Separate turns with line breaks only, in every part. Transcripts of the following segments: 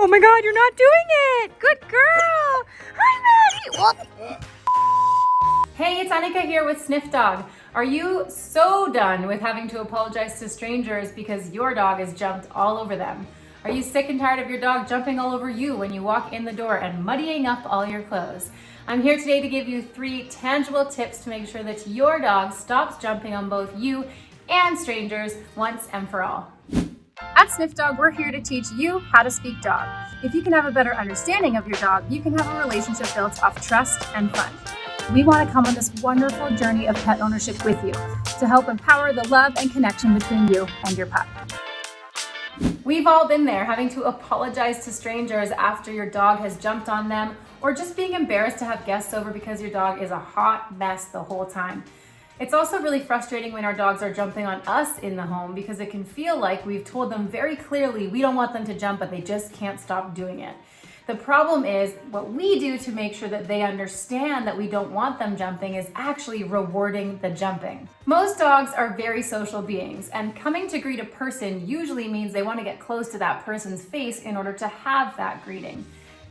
Oh my God, you're not doing it. Good girl. Hi, Maddie. Hey, it's Annika here with Sniffdog. Are you so done with having to apologize to strangers because your dog has jumped all over them? Are you sick and tired of your dog jumping all over you when you walk in the door and muddying up all your clothes? I'm here today to give you 3 tangible tips to make sure that your dog stops jumping on both you and strangers once and for all. At Sniffdog, we're here to teach you how to speak dog. If you can have a better understanding of your dog, you can have a relationship built off trust and fun. We want to come on this wonderful journey of pet ownership with you to help empower the love and connection between you and your pup. We've all been there, having to apologize to strangers after your dog has jumped on them, or just being embarrassed to have guests over because your dog is a hot mess the whole time. It's also really frustrating when our dogs are jumping on us in the home because it can feel like we've told them very clearly we don't want them to jump, but they just can't stop doing it. The problem is what we do to make sure that they understand that we don't want them jumping is actually rewarding the jumping. Most dogs are very social beings, and coming to greet a person usually means they want to get close to that person's face in order to have that greeting.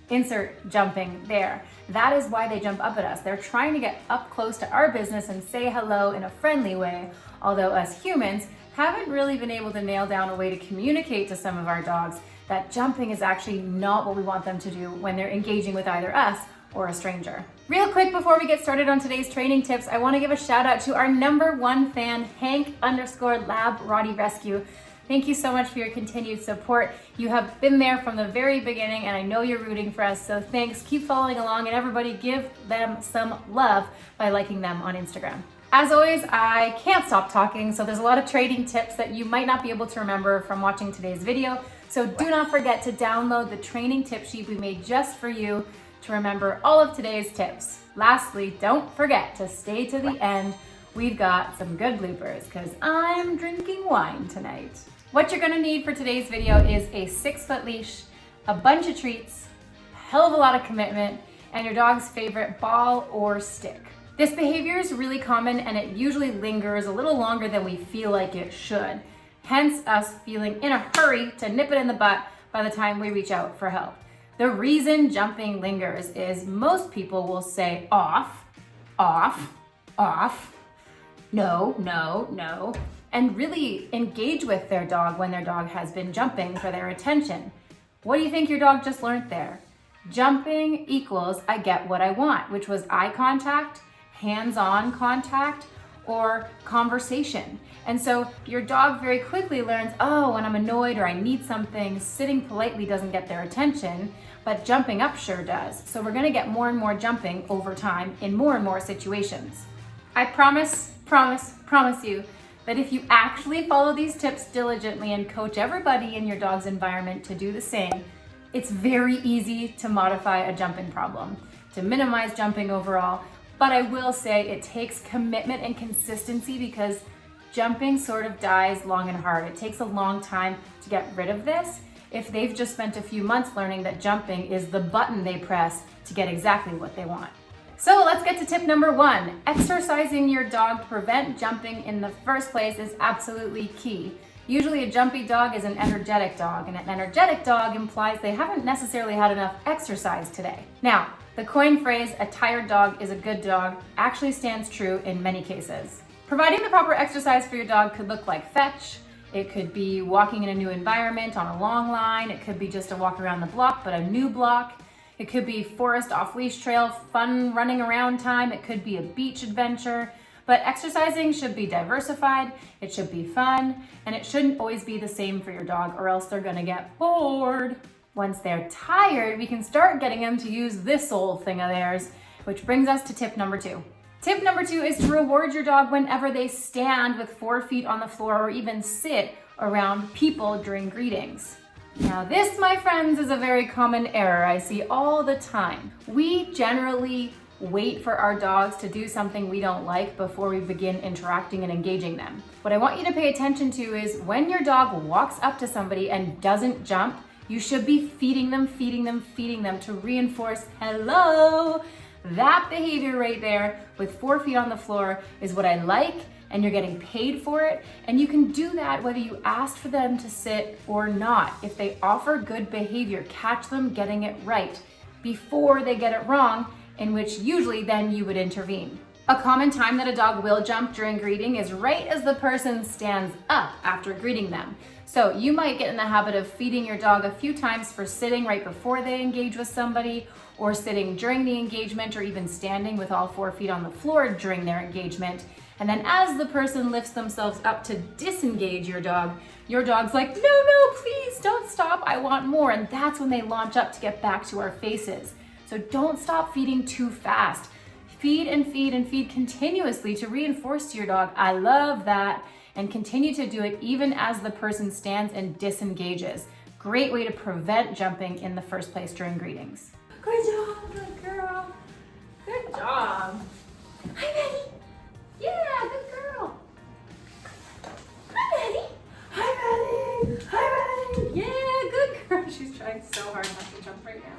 Insert jumping there. That is why they jump up at us. They're trying to get up close to our business and say hello in a friendly way, although us humans haven't really been able to nail down a way to communicate to some of our dogs that jumping is actually not what we want them to do when they're engaging with either us or a stranger. Real quick before we get started on today's training tips, I want to give a shout out to our #1 fan, Hank_Lab Roddy Rescue. Thank you so much for your continued support. You have been there from the very beginning, and I know you're rooting for us, so thanks. Keep following along, and everybody give them some love by liking them on Instagram. As always, I can't stop talking, so there's a lot of training tips that you might not be able to remember from watching today's video, so do not forget to download the training tip sheet we made just for you to remember all of today's tips. Lastly, don't forget to stay to the end. We've got some good bloopers, because I'm drinking wine tonight. What you're gonna need for today's video is a 6-foot leash, a bunch of treats, a hell of a lot of commitment, and your dog's favorite ball or stick. This behavior is really common and it usually lingers a little longer than we feel like it should, hence us feeling in a hurry to nip it in the butt by the time we reach out for help. The reason jumping lingers is most people will say off, off, off, no, no, no, and really engage with their dog when their dog has been jumping for their attention. What do you think your dog just learned there? Jumping equals I get what I want, which was eye contact, hands-on contact, or conversation. And so your dog very quickly learns, oh, when I'm annoyed or I need something, sitting politely doesn't get their attention, but jumping up sure does. So we're gonna get more and more jumping over time in more and more situations. I promise you that if you actually follow these tips diligently and coach everybody in your dog's environment to do the same, it's very easy to modify a jumping problem, to minimize jumping overall. But I will say it takes commitment and consistency because jumping sort of dies long and hard. It takes a long time to get rid of this if they've just spent a few months learning that jumping is the button they press to get exactly what they want. So let's get to tip #1. Exercising your dog to prevent jumping in the first place is absolutely key. Usually a jumpy dog is an energetic dog, and an energetic dog implies they haven't necessarily had enough exercise today. Now, the coin phrase, a tired dog is a good dog, actually stands true in many cases. Providing the proper exercise for your dog could look like fetch. It could be walking in a new environment on a long line. It could be just a walk around the block, but a new block. It could be forest off-leash trail, fun running around time. It could be a beach adventure. But exercising should be diversified, it should be fun, and it shouldn't always be the same for your dog or else they're gonna get bored. Once they're tired, we can start getting them to use this old thing of theirs, which brings us to tip #2. Tip #2 is to reward your dog whenever they stand with 4 feet on the floor or even sit around people during greetings. Now this, my friends, is a very common error I see all the time. We generally wait for our dogs to do something we don't like before we begin interacting and engaging them. What I want you to pay attention to is when your dog walks up to somebody and doesn't jump, you should be feeding them to reinforce hello. That behavior right there with 4 feet on the floor is what I like and you're getting paid for it. And you can do that whether you asked for them to sit or not. If they offer good behavior, catch them getting it right before they get it wrong, in which usually then you would intervene. A common time that a dog will jump during greeting is right as the person stands up after greeting them. So you might get in the habit of feeding your dog a few times for sitting right before they engage with somebody, or sitting during the engagement, or even standing with all 4 feet on the floor during their engagement. And then as the person lifts themselves up to disengage your dog's like, no, please don't stop, I want more. And that's when they launch up to get back to our faces. So don't stop feeding too fast. Feed and feed and feed continuously to reinforce to your dog, I love that, and continue to do it even as the person stands and disengages. Great way to prevent jumping in the first place during greetings. Good job, good girl. Good job. Hi, Betty. Yeah, good girl. Hi, Betty. Hi, Betty. Hi, Betty. Yeah, good girl. She's trying so hard not to jump right now.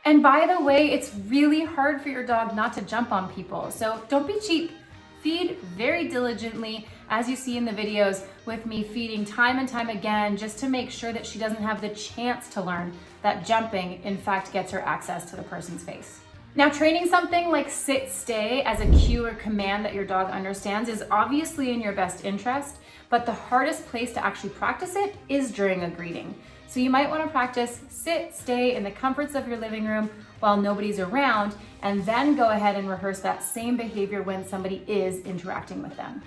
And by the way, it's really hard for your dog not to jump on people. So don't be cheap. Feed very diligently, as you see in the videos with me feeding time and time again, just to make sure that she doesn't have the chance to learn that jumping, in fact, gets her access to the person's face. Now, training something like sit, stay as a cue or command that your dog understands is obviously in your best interest, but the hardest place to actually practice it is during a greeting. So you might want to practice sit, stay in the comforts of your living room while nobody's around, and then go ahead and rehearse that same behavior when somebody is interacting with them.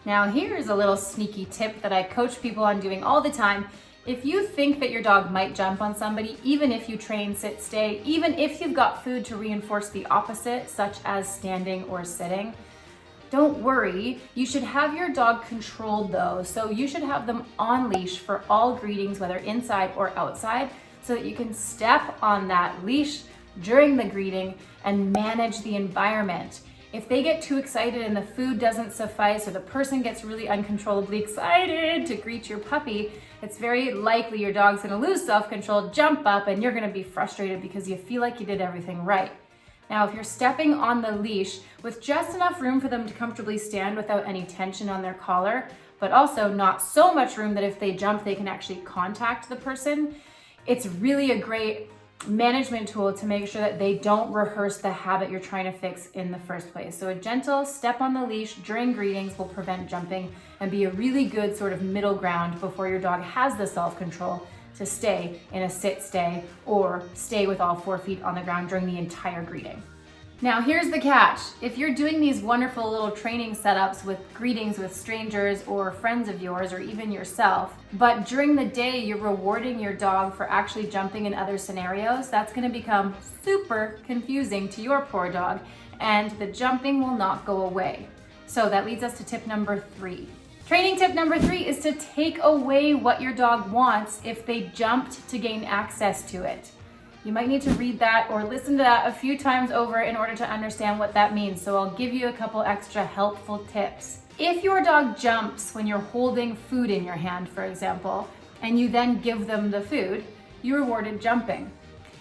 Now, here's a little sneaky tip that I coach people on doing all the time. If you think that your dog might jump on somebody, even if you train sit, stay, even if you've got food to reinforce the opposite, such as standing or sitting, don't worry. You should have your dog controlled though. So you should have them on leash for all greetings, whether inside or outside, so that you can step on that leash during the greeting and manage the environment. If they get too excited and the food doesn't suffice, or the person gets really uncontrollably excited to greet your puppy, it's very likely your dog's gonna lose self-control, jump up, and you're gonna be frustrated because you feel like you did everything right. Now, if you're stepping on the leash with just enough room for them to comfortably stand without any tension on their collar, but also not so much room that if they jump, they can actually contact the person, it's really a great management tool to make sure that they don't rehearse the habit you're trying to fix in the first place. So a gentle step on the leash during greetings will prevent jumping and be a really good sort of middle ground before your dog has the self-control to stay in a sit, stay, or stay with all 4 feet on the ground during the entire greeting. Now, here's the catch. If you're doing these wonderful little training setups with greetings with strangers or friends of yours or even yourself, but during the day you're rewarding your dog for actually jumping in other scenarios, that's going to become super confusing to your poor dog, and the jumping will not go away. So that leads us to tip number 3. Training tip number 3 is to take away what your dog wants if they jumped to gain access to it. You might need to read that or listen to that a few times over in order to understand what that means. So I'll give you a couple extra helpful tips. If your dog jumps when you're holding food in your hand, for example, and you then give them the food, you rewarded jumping.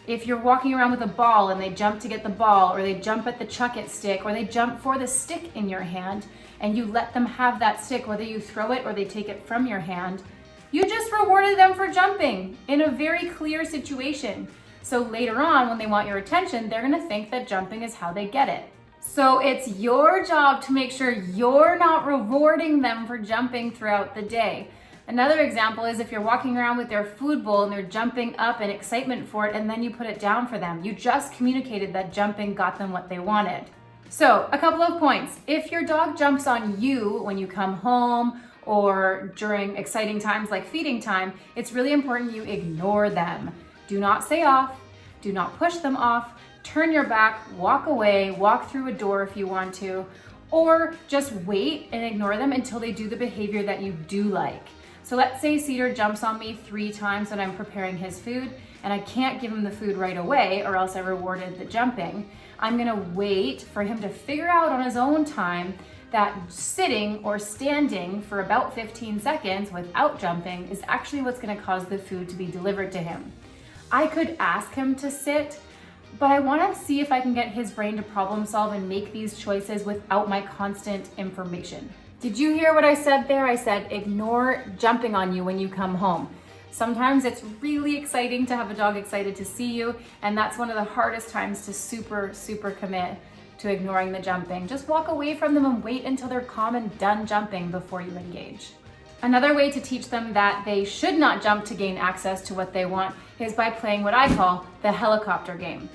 If you're walking around with a ball and they jump to get the ball, or they jump at the chuck it stick, or they jump for the stick in your hand, and you let them have that stick, whether you throw it or they take it from your hand, you just rewarded them for jumping in a very clear situation. So later on, when they want your attention, they're gonna think that jumping is how they get it. So it's your job to make sure you're not rewarding them for jumping throughout the day. Another example is if you're walking around with their food bowl and they're jumping up in excitement for it, and then you put it down for them. You just communicated that jumping got them what they wanted. So a couple of points. If your dog jumps on you when you come home or during exciting times like feeding time, it's really important you ignore them. Do not say off, do not push them off, turn your back, walk away, walk through a door if you want to, or just wait and ignore them until they do the behavior that you do like. So let's say Cedar jumps on me 3 times when I'm preparing his food, and I can't give him the food right away or else I rewarded the jumping. I'm gonna wait for him to figure out on his own time that sitting or standing for about 15 seconds without jumping is actually what's gonna cause the food to be delivered to him. I could ask him to sit, but I want to see if I can get his brain to problem solve and make these choices without my constant information. Did you hear what I said there? I said ignore jumping on you when you come home. Sometimes it's really exciting to have a dog excited to see you, and that's one of the hardest times to super commit to ignoring the jumping. Just walk away from them and wait until they're calm and done jumping before you engage. Another way to teach them that they should not jump to gain access to what they want is by playing what I call the helicopter game.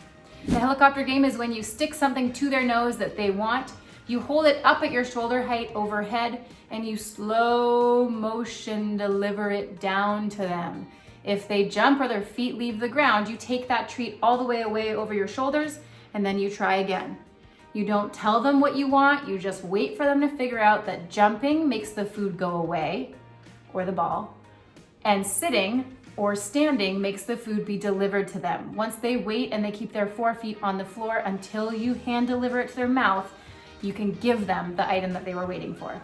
The helicopter game is when you stick something to their nose that they want, you hold it up at your shoulder height overhead, and you slow motion deliver it down to them. If they jump or their feet leave the ground, you take that treat all the way away over your shoulders, and then you try again. You don't tell them what you want, you just wait for them to figure out that jumping makes the food go away, or the ball, and sitting or standing makes the food be delivered to them. Once they wait and they keep their 4 feet on the floor until you hand deliver it to their mouth, you can give them the item that they were waiting for.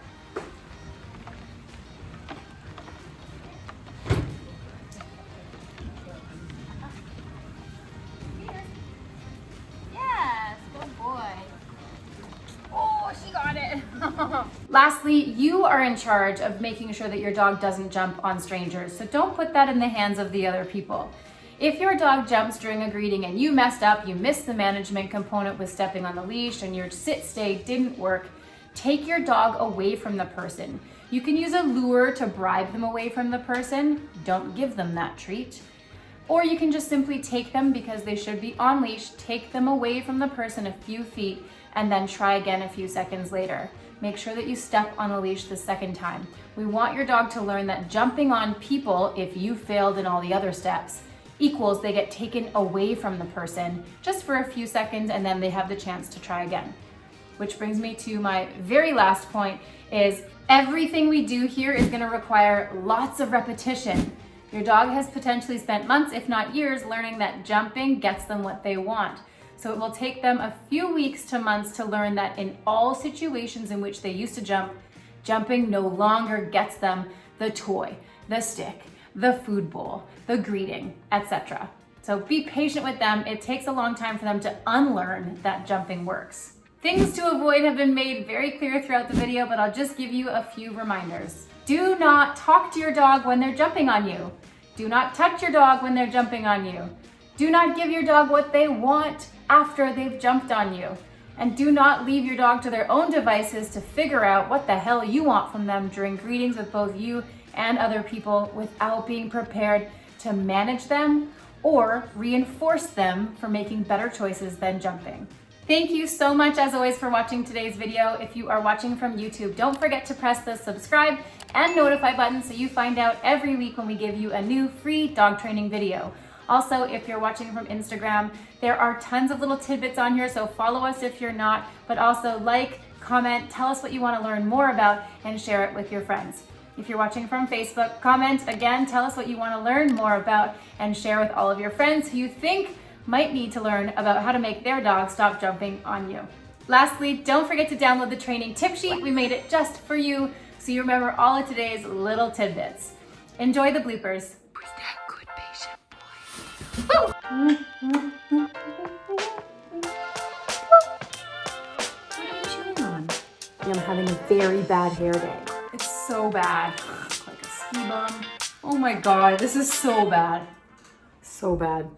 Yes, good boy. Oh, she got it. Lastly, you are in charge of making sure that your dog doesn't jump on strangers, so don't put that in the hands of the other people. If your dog jumps during a greeting and you messed up, you missed the management component with stepping on the leash and your sit-stay didn't work, take your dog away from the person. You can use a lure to bribe them away from the person. Don't give them that treat. Or you can just simply take them because they should be on leash, take them away from the person a few feet, and then try again a few seconds later. Make sure that you step on the leash the second time. We want your dog to learn that jumping on people, if you failed in all the other steps, equals they get taken away from the person just for a few seconds, and then they have the chance to try again. Which brings me to my very last point is everything we do here is going to require lots of repetition. Your dog has potentially spent months, if not years, learning that jumping gets them what they want. So it will take them a few weeks to months to learn that in all situations in which they used to jump, jumping no longer gets them the toy, the stick, the food bowl, the greeting, etc. So be patient with them. It takes a long time for them to unlearn that jumping works. Things to avoid have been made very clear throughout the video, but I'll just give you a few reminders. Do not talk to your dog when they're jumping on you. Do not touch your dog when they're jumping on you. Do not give your dog what they want after they've jumped on you. And do not leave your dog to their own devices to figure out what the hell you want from them during greetings with both you and other people without being prepared to manage them or reinforce them for making better choices than jumping. Thank you so much as always for watching today's video. If you are watching from YouTube, don't forget to press the subscribe and notify button so you find out every week when we give you a new free dog training video. Also, if you're watching from Instagram, there are tons of little tidbits on here, so follow us if you're not, but also like, comment, tell us what you want to learn more about, and share it with your friends. If you're watching from Facebook, comment again, tell us what you want to learn more about, and share with all of your friends who you think might need to learn about how to make their dog stop jumping on you. Lastly, don't forget to download the training tip sheet. We made it just for you, so you remember all of today's little tidbits. Enjoy the bloopers. Who's that good patient boy? What are you chewing on? I'm having a very bad hair day. It's so bad. Like a ski bum. Oh my God, this is so bad. So bad.